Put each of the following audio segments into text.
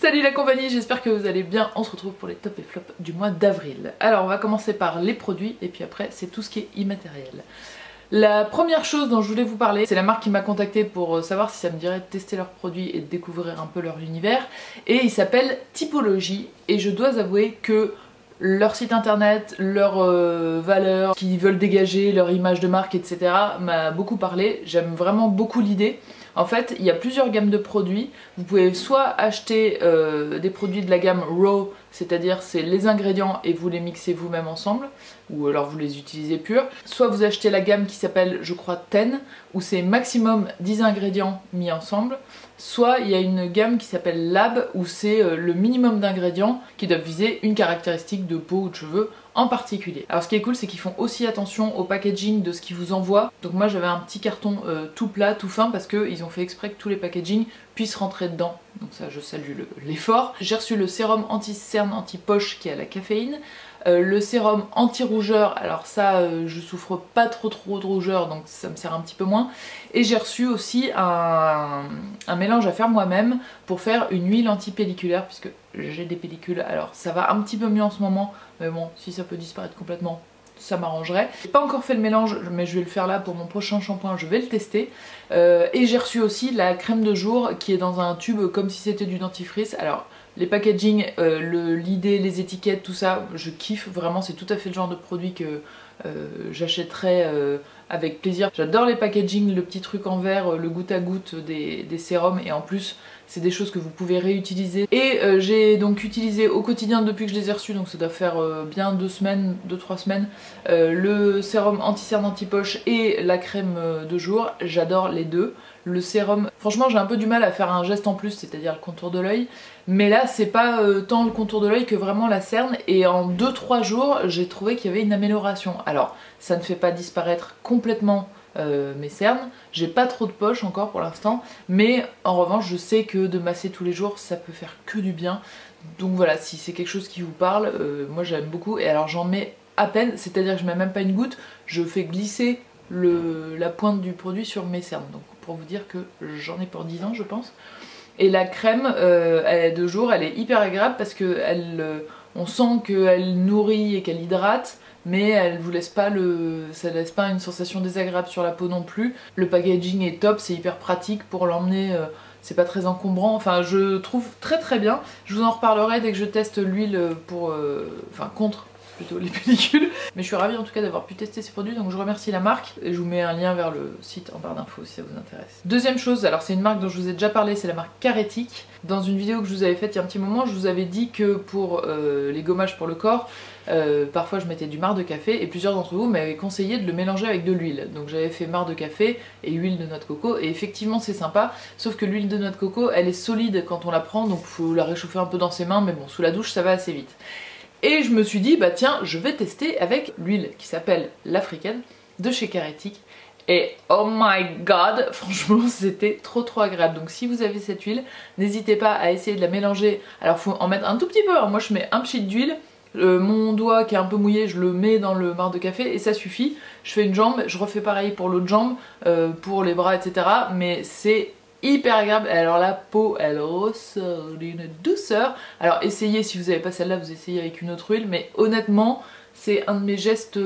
Salut la compagnie, j'espère que vous allez bien. On se retrouve pour les top et flops du mois d'avril. Alors on va commencer par les produits et puis après c'est tout ce qui est immatériel. La première chose dont je voulais vous parler, c'est la marque qui m'a contacté pour savoir si ça me dirait de tester leurs produits et de découvrir un peu leur univers. Et il s'appelle Typologie et je dois avouer que leur site internet, leurs valeurs qu'ils veulent dégager, leur image de marque, etc. m'a beaucoup parlé. J'aime vraiment beaucoup l'idée. En fait, il y a plusieurs gammes de produits. Vous pouvez soit acheter des produits de la gamme Raw, c'est-à-dire c'est les ingrédients et vous les mixez vous-même ensemble, ou alors vous les utilisez purs. Soit vous achetez la gamme qui s'appelle, je crois, 10, où c'est maximum 10 ingrédients mis ensemble. Soit il y a une gamme qui s'appelle Lab, où c'est le minimum d'ingrédients qui doivent viser une caractéristique de peau ou de cheveux en particulier. Alors ce qui est cool, c'est qu'ils font aussi attention au packaging de ce qu'ils vous envoient. Donc moi j'avais un petit carton tout plat, tout fin, parce qu'ils ont fait exprès que tous les packaging puissent rentrer dedans. Donc ça, je salue l'effort. J'ai reçu le sérum anti-cerne, anti-poche qui a la caféine. Le sérum anti-rougeur, alors ça je souffre pas trop de rougeur donc ça me sert un petit peu moins. Et j'ai reçu aussi un mélange à faire moi-même pour faire une huile anti-pelliculaire puisque j'ai des pellicules. Alors ça va un petit peu mieux en ce moment, mais bon, si ça peut disparaître complètement, ça m'arrangerait. J'ai pas encore fait le mélange, mais je vais le faire là pour mon prochain shampoing, je vais le tester. Et j'ai reçu aussi la crème de jour qui est dans un tube comme si c'était du dentifrice. Alors les packaging, l'idée, les étiquettes, tout ça, je kiffe vraiment, c'est tout à fait le genre de produit que j'achèterais avec plaisir. J'adore les packaging, le petit truc en verre, le goutte à goutte des sérums, et en plus c'est des choses que vous pouvez réutiliser. Et j'ai donc utilisé au quotidien depuis que je les ai reçus, donc ça doit faire bien 2-3 semaines, le sérum anti-cerne anti-poche et la crème de jour. J'adore les deux. Le sérum, franchement j'ai un peu du mal à faire un geste en plus, c'est-à-dire le contour de l'œil, mais là c'est pas tant le contour de l'œil que vraiment la cerne, et en 2-3 jours j'ai trouvé qu'il y avait une amélioration. Alors ça ne fait pas disparaître complètement mes cernes, j'ai pas trop de poches encore pour l'instant, mais en revanche je sais que de masser tous les jours ça peut faire que du bien. Donc voilà, si c'est quelque chose qui vous parle, moi j'aime beaucoup. Et alors j'en mets à peine, c'est-à-dire que je mets même pas une goutte, je fais glisser la pointe du produit sur mes cernes, donc pour vous dire que j'en ai pour 10 ans je pense. Et la crème de jour, elle est hyper agréable parce que on sent qu'elle nourrit et qu'elle hydrate, mais elle vous laisse pas ça laisse pas une sensation désagréable sur la peau non plus. Le packaging est top, c'est hyper pratique pour l'emmener, c'est pas très encombrant, enfin je trouve très bien. Je vous en reparlerai dès que je teste l'huile pour, contre plutôt les pellicules. Mais je suis ravie en tout cas d'avoir pu tester ces produits, donc je remercie la marque et je vous mets un lien vers le site en barre d'infos si ça vous intéresse. Deuxième chose, alors c'est une marque dont je vous ai déjà parlé, c'est la marque Caretic. Dans une vidéo que je vous avais faite il y a un petit moment, je vous avais dit que pour les gommages pour le corps, parfois je mettais du marc de café et plusieurs d'entre vous m'avaient conseillé de le mélanger avec de l'huile. Donc j'avais fait marc de café et huile de noix de coco, et effectivement c'est sympa, sauf que l'huile de noix de coco elle est solide quand on la prend, donc il faut la réchauffer un peu dans ses mains, mais bon, sous la douche ça va assez vite. Et je me suis dit, bah tiens, je vais tester avec l'huile qui s'appelle l'Africaine de chez Caretic. Et oh my god, franchement c'était trop agréable. Donc si vous avez cette huile, n'hésitez pas à essayer de la mélanger. Alors faut en mettre un tout petit peu, alors moi je mets un pchit d'huile, mon doigt qui est un peu mouillé je le mets dans le marc de café et ça suffit. Je fais une jambe, je refais pareil pour l'autre jambe, pour les bras, etc. Mais c'est hyper agréable. Alors la peau elle ressort d'une douceur. Alors essayez, si vous n'avez pas celle-là, vous essayez avec une autre huile, mais honnêtement c'est un de mes gestes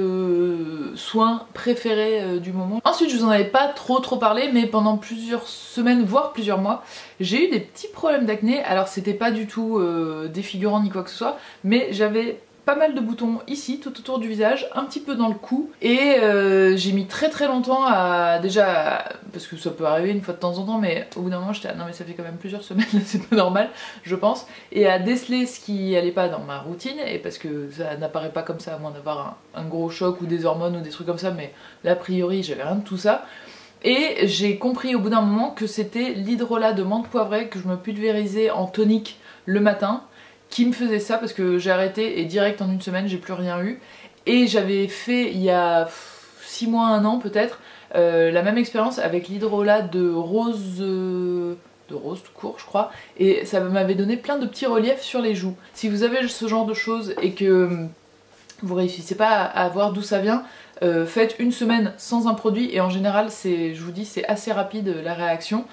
soins préférés du moment. Ensuite je vous en avais pas trop parlé, mais pendant plusieurs semaines voire plusieurs mois j'ai eu des petits problèmes d'acné. Alors c'était pas du tout défigurant ni quoi que ce soit, mais j'avais pas mal de boutons ici, tout autour du visage, un petit peu dans le cou, et j'ai mis très longtemps à, déjà, parce que ça peut arriver une fois de temps en temps, mais au bout d'un moment j'étais non mais ça fait quand même plusieurs semaines, c'est pas normal je pense, et à déceler ce qui allait pas dans ma routine, et parce que ça n'apparaît pas comme ça à moins d'avoir un gros choc ou des hormones ou des trucs comme ça, mais là a priori j'avais rien de tout ça. Et j'ai compris au bout d'un moment que c'était l'hydrolat de menthe poivrée que je me pulvérisais en tonique le matin qui me faisait ça, parce que j'ai arrêté et direct en une semaine j'ai plus rien eu. Et j'avais fait il y a 6 mois, 1 an peut-être, la même expérience avec l'hydrolat de rose tout court je crois, et ça m'avait donné plein de petits reliefs sur les joues. Si vous avez ce genre de choses et que vous réussissez pas à voir d'où ça vient, faites une semaine sans un produit et en général c'est, je vous dis, c'est assez rapide la réaction.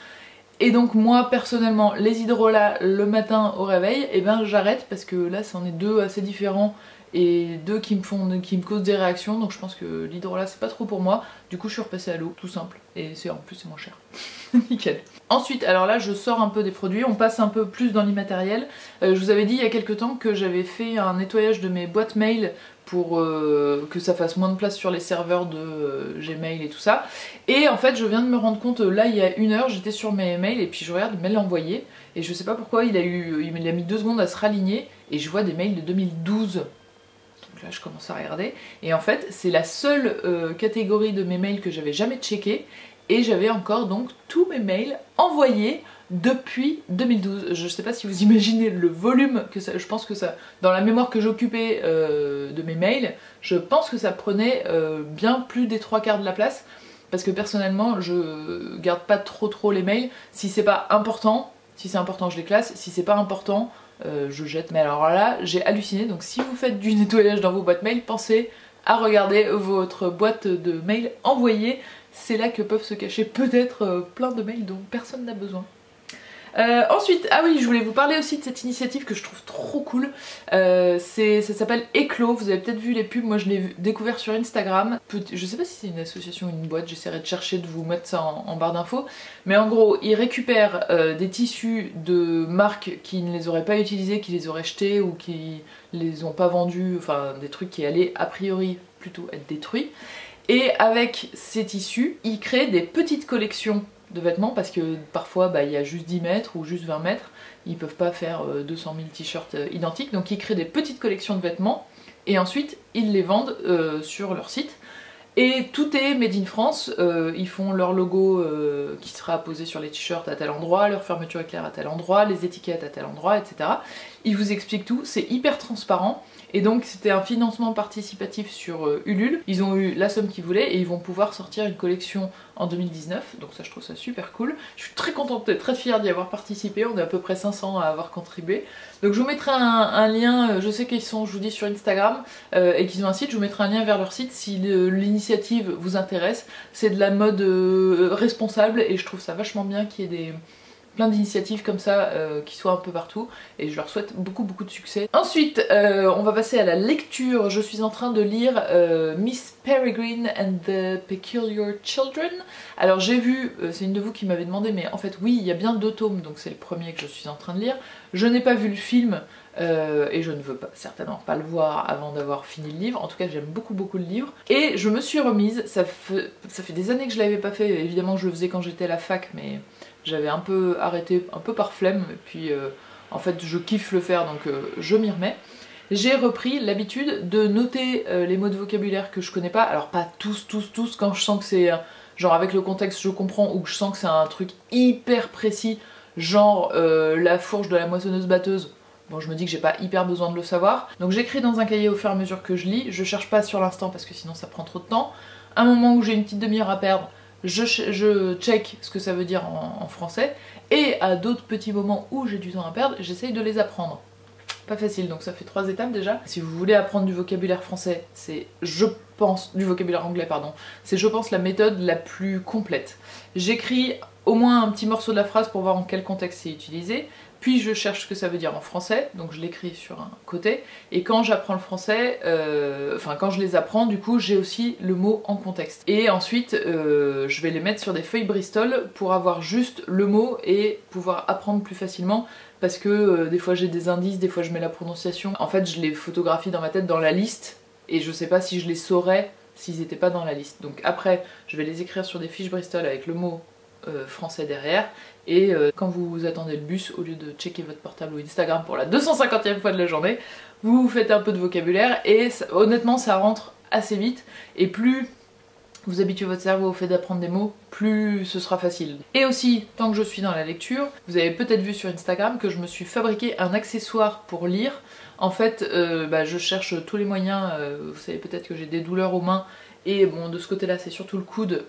Et donc moi personnellement les hydrolats le matin au réveil, et ben j'arrête parce que là c'en est deux assez différents et deux qui me causent des réactions, donc je pense que l'hydrolat c'est pas trop pour moi. Du coup je suis repassée à l'eau, tout simple, et en plus c'est moins cher. Nickel. Ensuite, alors là je sors un peu des produits, on passe un peu plus dans l'immatériel. Je vous avais dit il y a quelques temps que j'avais fait un nettoyage de mes boîtes mail pour que ça fasse moins de place sur les serveurs de Gmail et tout ça. Et en fait je viens de me rendre compte, là il y a 1 heure, j'étais sur mes mails et puis je regarde le mail envoyé et je sais pas pourquoi il a mis 2 secondes à se raligner et je vois des mails de 2012. Donc là je commence à regarder et en fait c'est la seule catégorie de mes mails que j'avais jamais checké et j'avais encore donc tous mes mails envoyés depuis 2012. Je sais pas si vous imaginez le volume que ça, je pense que ça, dans la mémoire que j'occupais de mes mails, je pense que ça prenait bien plus des 3/4 de la place, parce que personnellement je garde pas trop les mails. Si c'est pas important, si c'est important je les classe, si c'est pas important je jette. Mais alors là j'ai halluciné, donc si vous faites du nettoyage dans vos boîtes mail, pensez à regarder votre boîte de mail envoyée, c'est là que peuvent se cacher peut-être plein de mails dont personne n'a besoin. Ensuite, ah oui, je voulais vous parler aussi de cette initiative que je trouve trop cool. Ça s'appelle Eclos, vous avez peut-être vu les pubs, moi je l'ai découvert sur Instagram. Je sais pas si c'est une association ou une boîte, j'essaierai de chercher, de vous mettre ça en barre d'infos. Mais en gros, ils récupèrent des tissus de marques qui ne les auraient pas utilisés, qui les auraient jetés ou qui les ont pas vendus, enfin des trucs qui allaient a priori plutôt être détruits. Et avec ces tissus, ils créent des petites collections de vêtements, parce que parfois il y a juste 10 mètres ou juste 20 mètres, ils peuvent pas faire 200 000 t-shirts identiques, donc ils créent des petites collections de vêtements et ensuite ils les vendent sur leur site. Et tout est made in France, ils font leur logo qui sera apposé sur les t-shirts à tel endroit, leur fermeture éclair à tel endroit, les étiquettes à tel endroit, etc. Ils vous expliquent tout, c'est hyper transparent. Et donc c'était un financement participatif sur Ulule. Ils ont eu la somme qu'ils voulaient et ils vont pouvoir sortir une collection en 2019. Donc ça je trouve ça super cool. Je suis très contente et très fière d'y avoir participé. On est à peu près 500 à avoir contribué. Donc je vous mettrai un lien, je sais qu'ils sont, je vous dis, sur Instagram et qu'ils ont un site. Je vous mettrai un lien vers leur site si l'initiative vous intéresse. C'est de la mode responsable et je trouve ça vachement bien qu'il y ait plein d'initiatives comme ça qui soient un peu partout et je leur souhaite beaucoup de succès. Ensuite on va passer à la lecture. Je suis en train de lire Miss Peregrine and the Peculiar Children. Alors j'ai vu, c'est une de vous qui m'avait demandé, mais en fait oui il y a bien 2 tomes, donc c'est le premier que je suis en train de lire. Je n'ai pas vu le film et je ne veux certainement pas le voir avant d'avoir fini le livre. En tout cas j'aime beaucoup le livre et je me suis remise, ça fait des années que je l'avais pas fait, évidemment je le faisais quand j'étais à la fac mais j'avais un peu arrêté, un peu par flemme, et puis en fait je kiffe le faire donc je m'y remets. J'ai repris l'habitude de noter les mots de vocabulaire que je connais pas, alors pas tous, quand je sens que c'est genre avec le contexte je comprends ou que je sens que c'est un truc hyper précis, genre la fourche de la moissonneuse batteuse. Bon, je me dis que j'ai pas hyper besoin de le savoir. Donc j'écris dans un cahier au fur et à mesure que je lis, je cherche pas sur l'instant parce que sinon ça prend trop de temps. Un moment où j'ai une petite demi-heure à perdre, je check ce que ça veut dire en français, et à d'autres petits moments où j'ai du temps à perdre, j'essaye de les apprendre. Pas facile, donc ça fait 3 étapes déjà. Si vous voulez apprendre du vocabulaire français, c'est du vocabulaire anglais pardon, c'est je pense la méthode la plus complète. J'écris au moins un petit morceau de la phrase pour voir en quel contexte c'est utilisé, puis je cherche ce que ça veut dire en français, donc je l'écris sur un côté, et quand j'apprends le français, enfin quand je les apprends du coup j'ai aussi le mot en contexte. Et ensuite je vais les mettre sur des feuilles Bristol pour avoir juste le mot et pouvoir apprendre plus facilement, parce que des fois j'ai des indices, des fois je mets la prononciation. En fait je les photographie dans ma tête dans la liste, et je sais pas si je les saurais s'ils n'étaient pas dans la liste. Donc après je vais les écrire sur des fiches Bristol avec le mot français derrière, et quand vous attendez le bus, au lieu de checker votre portable ou Instagram pour la 250e fois de la journée, vous faites un peu de vocabulaire et honnêtement ça rentre assez vite, et plus vous habituez votre cerveau au fait d'apprendre des mots, plus ce sera facile. Et aussi, tant que je suis dans la lecture, vous avez peut-être vu sur Instagram que je me suis fabriqué un accessoire pour lire. En fait, je cherche tous les moyens, vous savez peut-être que j'ai des douleurs aux mains, et bon de ce côté là c'est surtout le coude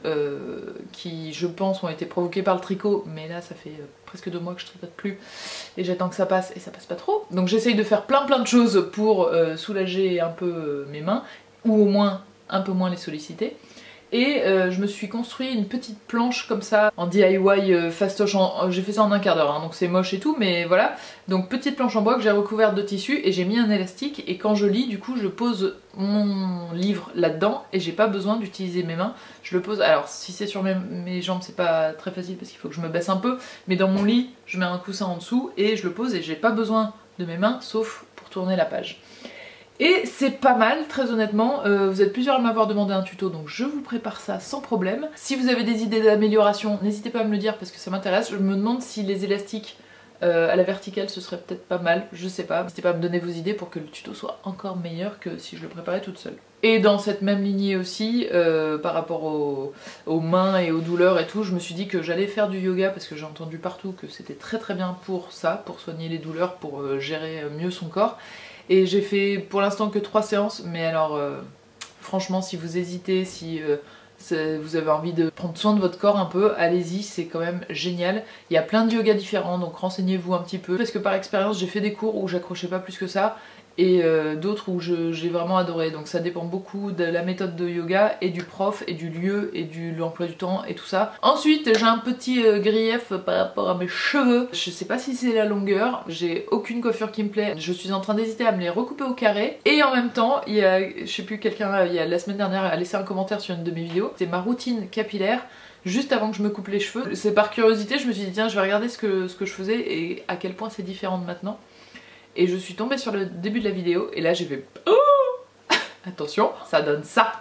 qui je pense ont été provoqués par le tricot, mais là ça fait presque 2 mois que je tricote plus et j'attends que ça passe et ça passe pas trop. Donc j'essaye de faire plein de choses pour soulager un peu mes mains, ou au moins un peu moins les solliciter. Et je me suis construit une petite planche comme ça en DIY fastoche, j'ai fait ça en un quart d'heure, hein, donc c'est moche et tout, mais voilà. Donc petite planche en bois que j'ai recouverte de tissu et j'ai mis un élastique, et quand je lis, du coup je pose mon livre là-dedans et j'ai pas besoin d'utiliser mes mains. Je le pose, alors si c'est sur mes jambes c'est pas très facile parce qu'il faut que je me baisse un peu, mais dans mon lit je mets un coussin en dessous et je le pose et j'ai pas besoin de mes mains sauf pour tourner la page. Et c'est pas mal, très honnêtement, vous êtes plusieurs à m'avoir demandé un tuto, donc je vous prépare ça sans problème. Si vous avez des idées d'amélioration, n'hésitez pas à me le dire parce que ça m'intéresse. Je me demande si les élastiques à la verticale ce serait peut-être pas mal, je sais pas. N'hésitez pas à me donner vos idées pour que le tuto soit encore meilleur que si je le préparais toute seule. Et dans cette même lignée aussi, par rapport aux mains et aux douleurs et tout, je me suis dit que j'allais faire du yoga parce que j'ai entendu partout que c'était très bien pour ça, pour soigner les douleurs, pour gérer mieux son corps. Et j'ai fait pour l'instant que 3 séances, mais alors franchement si vous hésitez, si vous avez envie de prendre soin de votre corps un peu, allez-y, c'est quand même génial. Il y a plein de yogas différents, donc renseignez-vous un petit peu. Parce que par expérience j'ai fait des cours où j'accrochais pas plus que ça, et d'autres où j'ai vraiment adoré. Donc ça dépend beaucoup de la méthode de yoga et du prof et du lieu et de l'emploi du temps et tout ça. Ensuite j'ai un petit grief par rapport à mes cheveux. Je sais pas si c'est la longueur, j'ai aucune coiffure qui me plaît. Je suis en train d'hésiter à me les recouper au carré. Et en même temps, il y a, je sais plus, quelqu'un la semaine dernière a laissé un commentaire sur une de mes vidéos. C'est ma routine capillaire juste avant que je me coupe les cheveux. C'est par curiosité, je me suis dit tiens je vais regarder ce que je faisais et à quel point c'est différent de maintenant. Et je suis tombée sur le début de la vidéo et là j'ai fait oh attention, ça donne ça.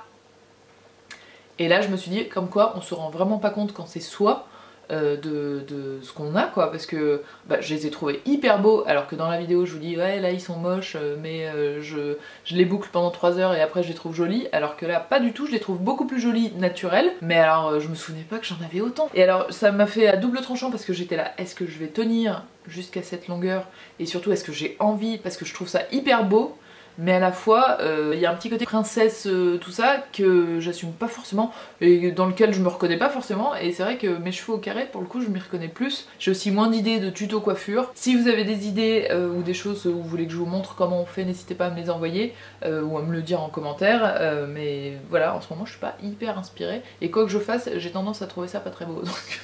Et là je me suis dit comme quoi on se rend vraiment pas compte quand c'est soi de ce qu'on a quoi, parce que bah, je les ai trouvés hyper beaux alors que dans la vidéo je vous dis ouais là ils sont moches mais je les boucle pendant 3 heures et après je les trouve jolis, alors que là pas du tout, je les trouve beaucoup plus jolies naturelles. Mais alors je me souvenais pas que j'en avais autant. Et alors ça m'a fait à double tranchant parce que j'étais là, est-ce que je vais tenir jusqu'à cette longueur et surtout est-ce que j'ai envie, parce que je trouve ça hyper beau mais à la fois il y a un petit côté princesse tout ça que j'assume pas forcément et dans lequel je me reconnais pas forcément, et c'est vrai que mes cheveux au carré pour le coup je m'y reconnais plus. J'ai aussi moins d'idées de tuto coiffure. Si vous avez des idées ou des choses où vous voulez que je vous montre comment on fait, n'hésitez pas à me les envoyer ou à me le dire en commentaire, mais voilà, en ce moment je suis pas hyper inspirée et quoi que je fasse j'ai tendance à trouver ça pas très beau, donc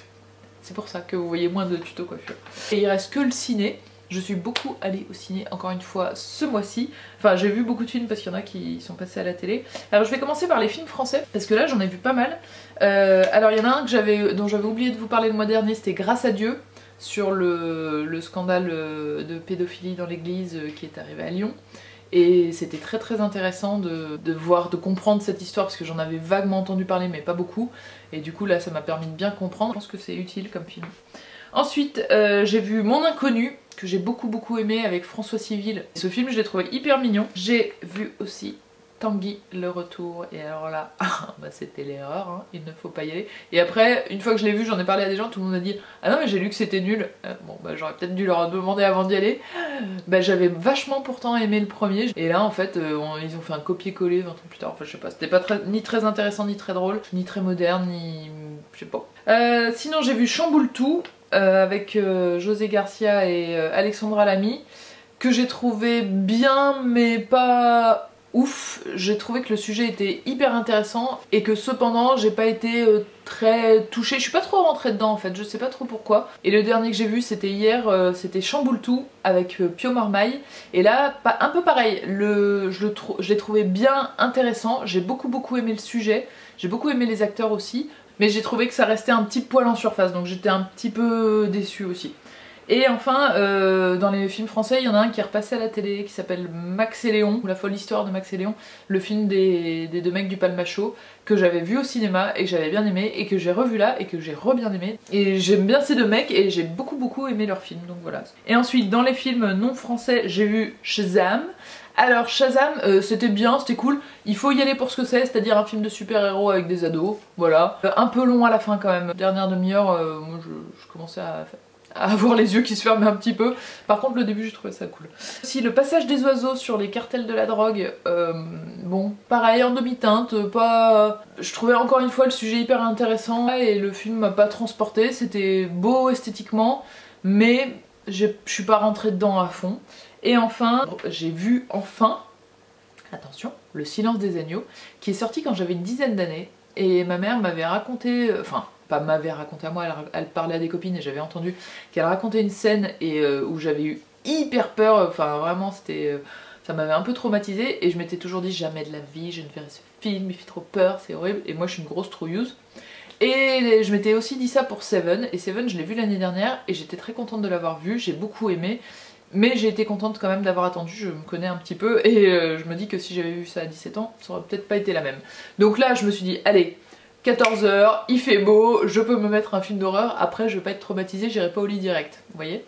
c'est pour ça que vous voyez moins de tuto coiffure. Et il reste que le ciné. Je suis beaucoup allée au ciné encore une fois ce mois-ci. Enfin j'ai vu beaucoup de films parce qu'il y en a qui sont passés à la télé. Alors je vais commencer par les films français parce que là j'en ai vu pas mal. Alors il y en a un dont j'avais oublié de vous parler le mois dernier, c'était Grâce à Dieu, sur le scandale de pédophilie dans l'église qui est arrivé à Lyon. Et c'était très intéressant de voir, de comprendre cette histoire parce que j'en avais vaguement entendu parler mais pas beaucoup. Et du coup là ça m'a permis de bien comprendre. Je pense que c'est utile comme film. Ensuite j'ai vu Mon Inconnu, que j'ai beaucoup aimé avec François Civil. Ce film je l'ai trouvé hyper mignon. J'ai vu aussi Tanguy le retour, et alors là bah c'était l'erreur, hein, il ne faut pas y aller. Et après une fois que je l'ai vu, j'en ai parlé à des gens, tout le monde a dit ah non mais j'ai lu que c'était nul. Bon bah j'aurais peut-être dû leur demander avant d'y aller. Bah j'avais vachement pourtant aimé le premier, et là en fait ils ont fait un copier-coller 20 ans plus tard. Enfin je sais pas, c'était pas ni très intéressant ni très drôle, ni très moderne, ni je sais pas. Sinon j'ai vu Chamboule tout avec José Garcia et Alexandra Lamy, que j'ai trouvé bien mais pas ouf. J'ai trouvé que le sujet était hyper intéressant et que cependant j'ai pas été très touchée. Je suis pas trop rentrée dedans en fait, je sais pas trop pourquoi. Et le dernier que j'ai vu c'était hier, c'était Chamboule tout avec Pio Marmaille. Et là un peu pareil, je l'ai trouvé bien intéressant, j'ai beaucoup aimé le sujet, j'ai beaucoup aimé les acteurs aussi. Mais j'ai trouvé que ça restait un petit poil en surface, donc j'étais un petit peu déçue aussi. Et enfin, dans les films français, il y en a un qui est repassé à la télé, qui s'appelle Max et Léon, ou La folle histoire de Max et Léon, le film des deux mecs du Palmacho, que j'avais vu au cinéma et que j'avais bien aimé, et que j'ai revu là et que j'ai re-bien aimé. Et j'aime bien ces deux mecs et j'ai beaucoup aimé leur film, donc voilà. Et ensuite, dans les films non français, j'ai vu Shazam. Alors Shazam, c'était bien, c'était cool, il faut y aller pour ce que c'est-à-dire un film de super-héros avec des ados, voilà. Un peu long à la fin quand même, dernière demi-heure, moi je commençais à avoir les yeux qui se fermaient un petit peu. Par contre le début j'ai trouvé ça cool. Si le passage des oiseaux sur les cartels de la drogue, bon, pareil en demi-teinte, pas... Je trouvais encore une fois le sujet hyper intéressant et le film m'a pas transporté, c'était beau esthétiquement, mais je suis pas rentrée dedans à fond. Et enfin, j'ai vu attention, Le Silence des agneaux, qui est sorti quand j'avais une dizaine d'années. et ma mère m'avait raconté, enfin pas m'avait raconté à moi, elle parlait à des copines et j'avais entendu qu'elle racontait une scène et où j'avais eu hyper peur, enfin vraiment c'était... ça m'avait un peu traumatisée et je m'étais toujours dit jamais de la vie, je ne verrai ce film, il fait trop peur, c'est horrible, et moi je suis une grosse trouilleuse. Et je m'étais aussi dit ça pour Seven, et Seven je l'ai vu l'année dernière et j'étais très contente de l'avoir vu, j'ai beaucoup aimé. Mais j'ai été contente quand même d'avoir attendu, je me connais un petit peu et je me dis que si j'avais vu ça à 17 ans, ça aurait peut-être pas été la même. Donc là je me suis dit, allez, 14 h, il fait beau, je peux me mettre un film d'horreur, après je vais pas être traumatisée, j'irai pas au lit direct, vous voyez.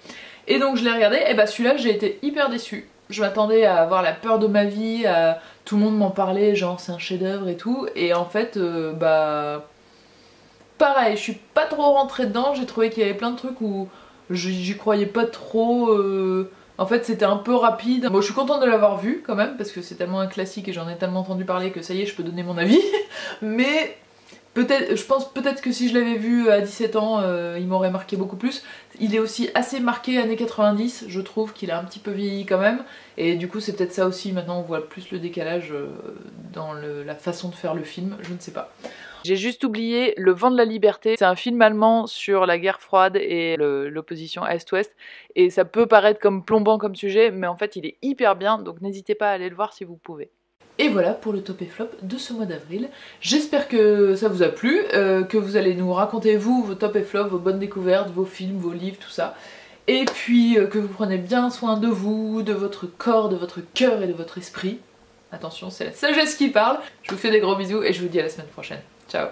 Et donc je l'ai regardé, et bah celui-là j'ai été hyper déçue. Je m'attendais à avoir la peur de ma vie, à... tout le monde m'en parlait, genre c'est un chef-d'œuvre et tout, et en fait bah... pareil, je suis pas trop rentrée dedans, j'ai trouvé qu'il y avait plein de trucs où j'y croyais pas trop... En fait c'était un peu rapide. Moi je suis contente de l'avoir vu quand même, parce que c'est tellement un classique et j'en ai tellement entendu parler que ça y est, je peux donner mon avis. Mais peut-être, je pense peut-être que si je l'avais vu à 17 ans, il m'aurait marqué beaucoup plus. Il est aussi assez marqué années 90, je trouve qu'il a un petit peu vieilli quand même. Et du coup c'est peut-être ça aussi, maintenant on voit plus le décalage dans la façon de faire le film, je ne sais pas. J'ai juste oublié Le Vent de la Liberté, c'est un film allemand sur la guerre froide et l'opposition Est-Ouest, et ça peut paraître comme plombant comme sujet, mais en fait il est hyper bien, donc n'hésitez pas à aller le voir si vous pouvez. Et voilà pour le top et flop de ce mois d'avril. J'espère que ça vous a plu, que vous allez nous raconter vous, vos top et flop, vos bonnes découvertes, vos films, vos livres, tout ça. Et puis que vous prenez bien soin de vous, de votre corps, de votre cœur et de votre esprit. Attention, c'est la sagesse qui parle. Je vous fais des gros bisous et je vous dis à la semaine prochaine. Ciao.